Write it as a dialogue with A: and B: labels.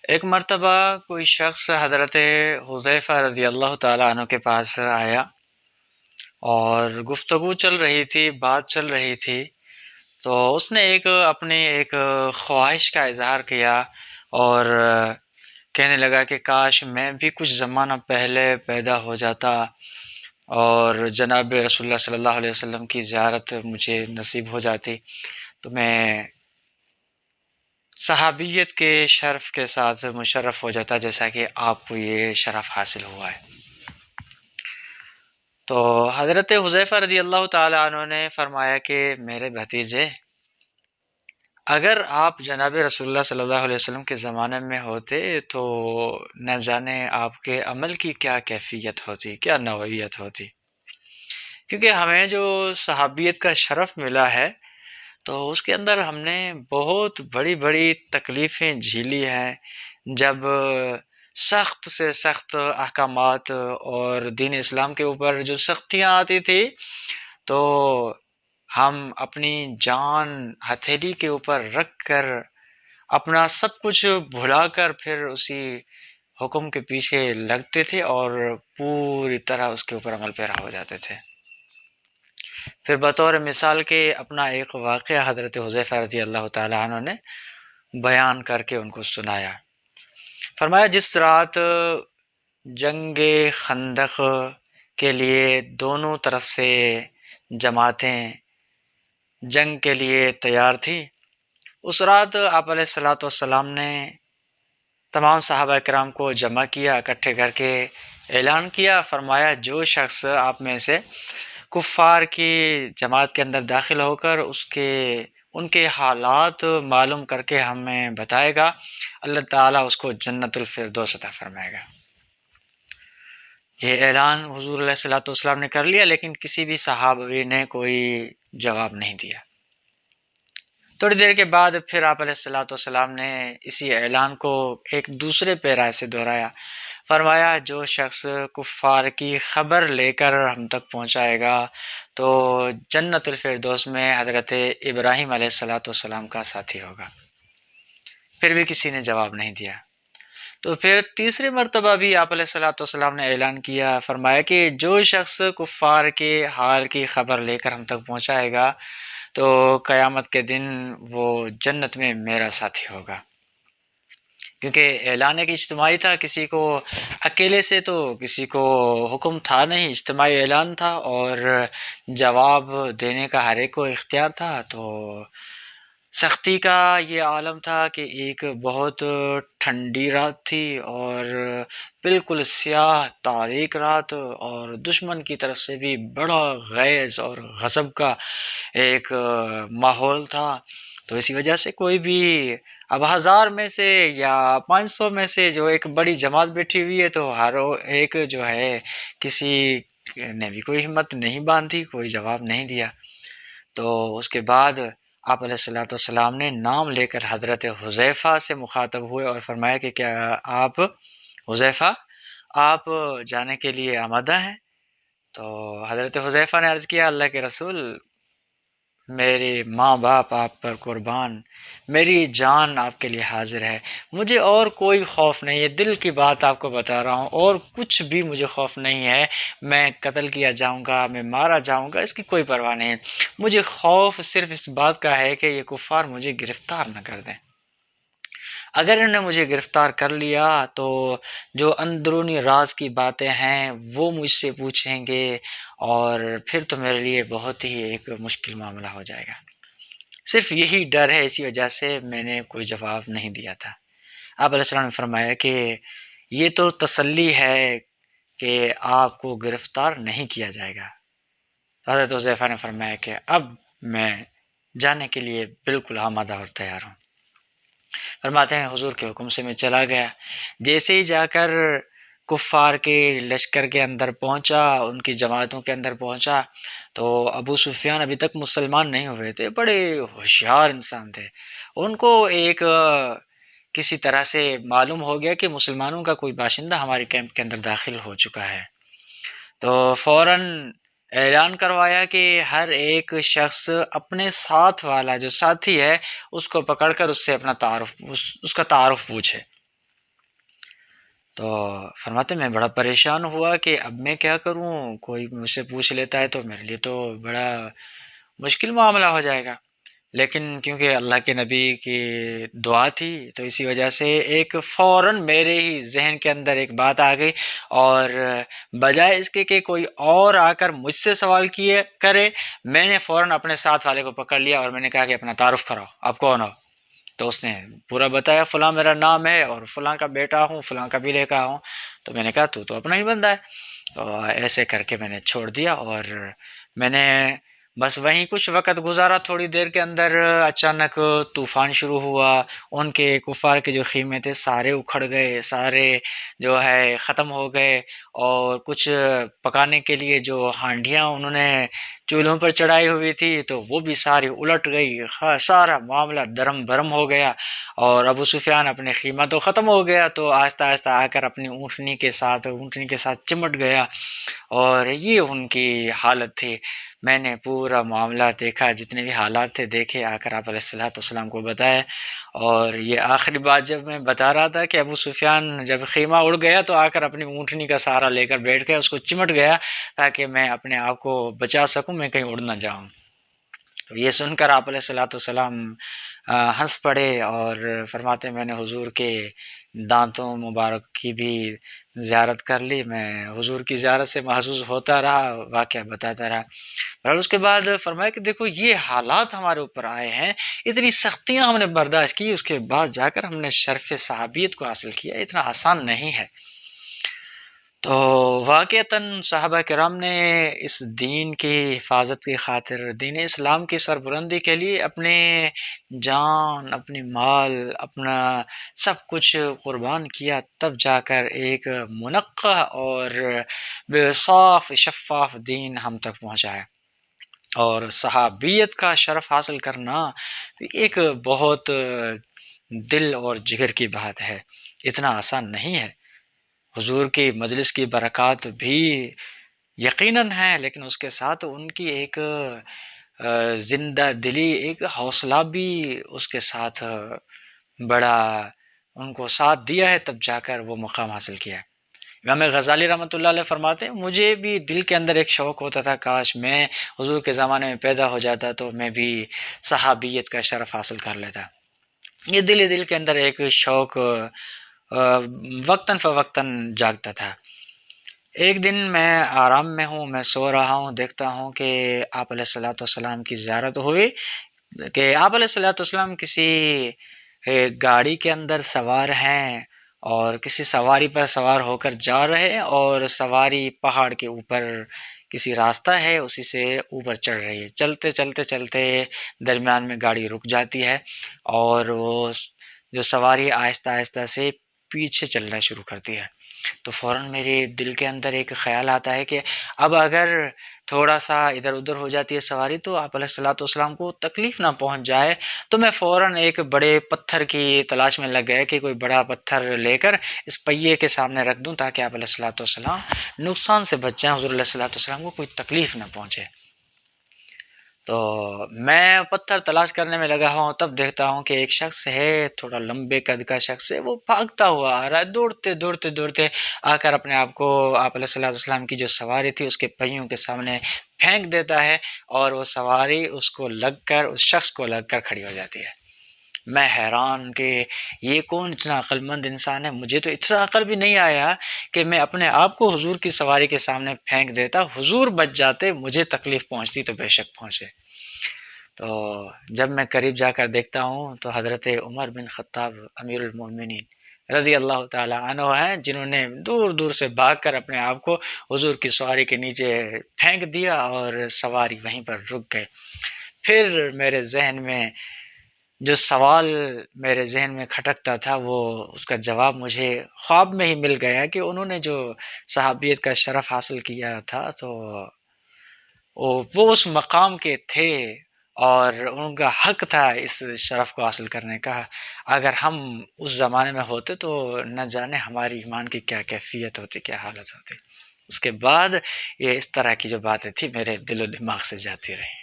A: ایک مرتبہ کوئی شخص حضرت حذیفہ رضی اللہ تعالیٰ عنہ کے پاس آیا اور گفتگو چل رہی تھی، بات چل رہی تھی، تو اس نے اپنی ایک خواہش کا اظہار کیا اور کہنے لگا کہ کاش میں بھی کچھ زمانہ پہلے پیدا ہو جاتا اور جناب رسول اللہ صلی اللہ علیہ وسلم کی زیارت مجھے نصیب ہو جاتی تو میں صحابیت کے شرف کے ساتھ مشرف ہو جاتا جیسا کہ آپ کو یہ شرف حاصل ہوا ہے۔ تو حضرت حذیفہ رضی اللہ تعالی عنہ نے فرمایا کہ میرے بھتیجے، اگر آپ جناب رسول اللہ صلی اللہ علیہ وسلم کے زمانے میں ہوتے تو نہ جانے آپ کے عمل کی کیا کیفیت ہوتی، کیا نوعیت ہوتی، کیونکہ ہمیں جو صحابیت کا شرف ملا ہے تو اس کے اندر ہم نے بہت بڑی بڑی تکلیفیں جھیلی ہیں۔ جب سخت سے سخت احکامات اور دین اسلام کے اوپر جو سختیاں آتی تھی تو ہم اپنی جان ہتھیلی کے اوپر رکھ کر اپنا سب کچھ بھلا کر پھر اسی حکم کے پیچھے لگتے تھے اور پوری طرح اس کے اوپر عمل پیرا ہو جاتے تھے۔ پھر بطور مثال کے اپنا ایک واقعہ حضرت حذیفہ رضی اللہ تعالی عنہ نے بیان کر کے ان کو سنایا۔ فرمایا جس رات جنگ خندق کے لیے دونوں طرف سے جماعتیں جنگ کے لیے تیار تھی، اس رات آپ علیہ الصلوۃ والسلام نے تمام صحابہ کرام کو جمع کیا، اکٹھے کر کے اعلان کیا، فرمایا جو شخص آپ میں سے کفار کی جماعت کے اندر داخل ہو کر ان کے حالات معلوم کر کے ہمیں بتائے گا، اللہ تعالیٰ اس کو جنت الفردوس عطا فرمائے گا۔ یہ اعلان حضور علیہ الصلوۃ والسلام نے کر لیا، لیکن کسی بھی صحابی نے کوئی جواب نہیں دیا۔ تھوڑی دیر کے بعد پھر آپ علیہ الصلوۃ والسلام نے اسی اعلان کو ایک دوسرے پیرائے سے دہرایا، فرمایا جو شخص کفار کی خبر لے کر ہم تک پہنچائے گا تو جنت الفردوس میں حضرت ابراہیم علیہ الصلوۃ والسلام کا ساتھی ہوگا۔ پھر بھی کسی نے جواب نہیں دیا۔ تو پھر تیسری مرتبہ بھی آپ علیہ الصلوۃ والسلام نے اعلان کیا، فرمایا کہ جو شخص کفار کے حال کی خبر لے کر ہم تک پہنچائے گا تو قیامت کے دن وہ جنت میں میرا ساتھی ہوگا۔ کیونکہ اعلان ایک اجتماعی تھا، کسی کو اکیلے سے تو کسی کو حکم تھا نہیں، اجتماعی اعلان تھا اور جواب دینے کا ہر ایک کو اختیار تھا۔ تو سختی کا یہ عالم تھا کہ ایک بہت ٹھنڈی رات تھی اور بالکل سیاہ تاریک رات، اور دشمن کی طرف سے بھی بڑا غیظ اور غضب کا ایک ماحول تھا۔ تو اسی وجہ سے کوئی بھی اب 1000 میں سے یا 500 میں سے جو ایک بڑی جماعت بیٹھی ہوئی ہے تو ہر ایک جو ہے کسی نے بھی کوئی ہمت نہیں باندھی، کوئی جواب نہیں دیا۔ تو اس کے بعد آپ علیہ الصلوۃ والسلام نے نام لے کر حضرت حذیفہ سے مخاطب ہوئے اور فرمایا کہ کیا آپ حذیفہ آپ جانے کے لیے آمادہ ہیں؟ تو حضرت حذیفہ نے عرض کیا اللہ کے رسول، میرے ماں باپ آپ پر قربان، میری جان آپ کے لیے حاضر ہے، مجھے اور کوئی خوف نہیں ہے، دل کی بات آپ کو بتا رہا ہوں، اور کچھ بھی مجھے خوف نہیں ہے، میں قتل کیا جاؤں گا، میں مارا جاؤں گا، اس کی کوئی پرواہ نہیں ہے، مجھے خوف صرف اس بات کا ہے کہ یہ کفار مجھے گرفتار نہ کر دیں۔ اگر انہوں نے مجھے گرفتار کر لیا تو جو اندرونی راز کی باتیں ہیں وہ مجھ سے پوچھیں گے اور پھر تو میرے لیے بہت ہی ایک مشکل معاملہ ہو جائے گا۔ صرف یہی ڈر ہے، اسی وجہ سے میں نے کوئی جواب نہیں دیا تھا۔ آپ علیہ السلام نے فرمایا کہ یہ تو تسلی ہے کہ آپ کو گرفتار نہیں کیا جائے گا۔ حضرت حذیفہ نے فرمایا کہ اب میں جانے کے لیے بالکل آمادہ اور تیار ہوں۔ فرماتے ہیں حضور کے حکم سے میں چلا گیا، جیسے ہی جا کر کفار کے لشکر کے اندر پہنچا، ان کی جماعتوں کے اندر پہنچا تو ابو سفیان ابھی تک مسلمان نہیں ہوئے تھے، بڑے ہوشیار انسان تھے، ان کو ایک کسی طرح سے معلوم ہو گیا کہ مسلمانوں کا کوئی باشندہ ہمارے کیمپ کے اندر داخل ہو چکا ہے، تو فوراً اعلان کروایا کہ ہر ایک شخص اپنے ساتھ والا جو ساتھی ہے اس کو پکڑ کر اس سے اپنا تعارف اس کا تعارف پوچھے۔ تو فرماتے میں بڑا پریشان ہوا کہ اب میں کیا کروں، کوئی مجھ سے پوچھ لیتا ہے تو میرے لیے تو بڑا مشکل معاملہ ہو جائے گا، لیکن کیونکہ اللہ کے نبی کی دعا تھی تو اسی وجہ سے ایک فوراً میرے ہی ذہن کے اندر ایک بات آ گئی، اور بجائے اس کے کہ کوئی اور آ کر مجھ سے سوال کیے کرے، میں نے فوراً اپنے ساتھ والے کو پکڑ لیا اور میں نے کہا کہ اپنا تعارف کراؤ، آپ کون ہو؟ تو اس نے پورا بتایا، فلاں میرا نام ہے اور فلاں کا بیٹا ہوں، فلاں قبیلے کا ہوں۔ تو میں نے کہا تو اپنا ہی بندہ ہے۔ تو ایسے کر کے میں نے چھوڑ دیا، اور میں نے بس وہیں کچھ وقت گزارا۔ تھوڑی دیر کے اندر اچانک طوفان شروع ہوا، ان کے کفار کے جو خیمے تھے سارے اکھڑ گئے، سارے جو ہے ختم ہو گئے، اور کچھ پکانے کے لیے جو ہانڈیاں انہوں نے چولہوں پر چڑھائی ہوئی تھی تو وہ بھی ساری الٹ گئی، سارا معاملہ درم برم ہو گیا، اور ابو سفیان اپنے خیمہ تو ختم ہو گیا تو آہستہ آہستہ آ کر اپنی اونٹنی کے ساتھ چمٹ گیا، اور یہ ان کی حالت تھی۔ میں نے پورا معاملہ دیکھا، جتنے بھی حالات تھے دیکھے، آ کر آپ علیہ السلام کو بتایا، اور یہ آخری بات جب میں بتا رہا تھا کہ ابو سفیان جب خیمہ اڑ گیا تو آ کر اپنی اونٹنی کا سہارا لے کر بیٹھ گیا، اس کو چمٹ گیا تاکہ میں اپنے آپ کو بچا سکوں، میں کہیں اڑ نہ جاؤں۔ تو یہ سن کر آپ علیہ السلام ہنس پڑے اور فرماتے میں نے حضور کے دانتوں مبارک کی بھی زیارت کر لی، میں حضور کی زیارت سے محظوظ ہوتا رہا، واقعہ بتاتا رہا۔ اور اس کے بعد فرمایا کہ دیکھو یہ حالات ہمارے اوپر آئے ہیں، اتنی سختیاں ہم نے برداشت کی، اس کے بعد جا کر ہم نے شرف صحابیت کو حاصل کیا، اتنا آسان نہیں ہے۔ تو واقعتاً صحابہ کرام نے اس دین کی حفاظت کی خاطر، دین اسلام کی سربلندی کے لیے اپنے جان، اپنی مال، اپنا سب کچھ قربان کیا، تب جا کر ایک منقح اور بے صاف شفاف دین ہم تک پہنچا ہے۔ اور صحابیت کا شرف حاصل کرنا ایک بہت دل اور جگر کی بات ہے، اتنا آسان نہیں ہے۔ حضور کی مجلس کی برکات بھی یقیناً ہے، لیکن اس کے ساتھ ان کی ایک زندہ دلی، ایک حوصلہ بھی اس کے ساتھ بڑا ان کو ساتھ دیا ہے، تب جا کر وہ مقام حاصل کیا ہے۔ امام غزالی رحمۃ اللہ علیہ فرماتے ہیں مجھے بھی دل کے اندر ایک شوق ہوتا تھا، کاش میں حضور کے زمانے میں پیدا ہو جاتا تو میں بھی صحابیت کا شرف حاصل کر لیتا۔ یہ دل کے اندر ایک شوق وقتاً فوقتاً جاگتا تھا۔ ایک دن میں آرام میں ہوں، میں سو رہا ہوں، دیکھتا ہوں کہ آپ علیہ السلام کی زیارت ہوئی، کہ آپ علیہ السلام کسی گاڑی کے اندر سوار ہیں اور کسی سواری پر سوار ہو کر جا رہے ہیں، اور سواری پہاڑ کے اوپر کسی راستہ ہے اسی سے اوپر چڑھ رہی ہے، چلتے چلتے چلتے درمیان میں گاڑی رک جاتی ہے، اور وہ جو سواری آہستہ آہستہ سے پیچھے چلنا شروع کرتی ہے۔ تو فوراً میرے دل کے اندر ایک خیال آتا ہے کہ اب اگر تھوڑا سا ادھر ادھر ہو جاتی ہے سواری تو آپ علیہ السلام کو تکلیف نہ پہنچ جائے، تو میں فوراً ایک بڑے پتھر کی تلاش میں لگ گیا کہ کوئی بڑا پتھر لے کر اس پہیے کے سامنے رکھ دوں تاکہ آپ علیہ السلام نقصان سے بچ جائیں، حضور علیہ السلام کو کوئی تکلیف نہ پہنچے۔ تو میں پتھر تلاش کرنے میں لگا ہوں، تب دیکھتا ہوں کہ ایک شخص ہے، تھوڑا لمبے قد کا شخص ہے، وہ بھاگتا ہوا آ رہا ہے، دوڑتے آ کر اپنے آپ کو آپ علیہ السلام کی جو سواری تھی اس کے پہیوں کے سامنے پھینک دیتا ہے، اور وہ سواری اس شخص کو لگ کر کھڑی ہو جاتی ہے۔ میں حیران کہ یہ کون اتنا عقل مند انسان ہے، مجھے تو اتنا عقل بھی نہیں آیا کہ میں اپنے آپ کو حضور کی سواری کے سامنے پھینک دیتا، حضور بچ جاتے، مجھے تکلیف پہنچتی تو بے شک پہنچے۔ تو جب میں قریب جا کر دیکھتا ہوں تو حضرت عمر بن خطاب امیر المومنین رضی اللہ تعالی عنہ ہیں، جنہوں نے دور سے بھاگ کر اپنے آپ کو حضور کی سواری کے نیچے پھینک دیا اور سواری وہیں پر رک گئے۔ پھر میرے ذہن میں جو سوال میرے ذہن میں کھٹکتا تھا، وہ اس کا جواب مجھے خواب میں ہی مل گیا کہ انہوں نے جو صحابیت کا شرف حاصل کیا تھا تو وہ اس مقام کے تھے اور ان کا حق تھا اس شرف کو حاصل کرنے کا۔ اگر ہم اس زمانے میں ہوتے تو نہ جانے ہماری ایمان کی کیا کیفیت ہوتی، کیا حالت ہوتی۔ اس کے بعد یہ اس طرح کی جو باتیں تھی میرے دل و دماغ سے جاتی رہی۔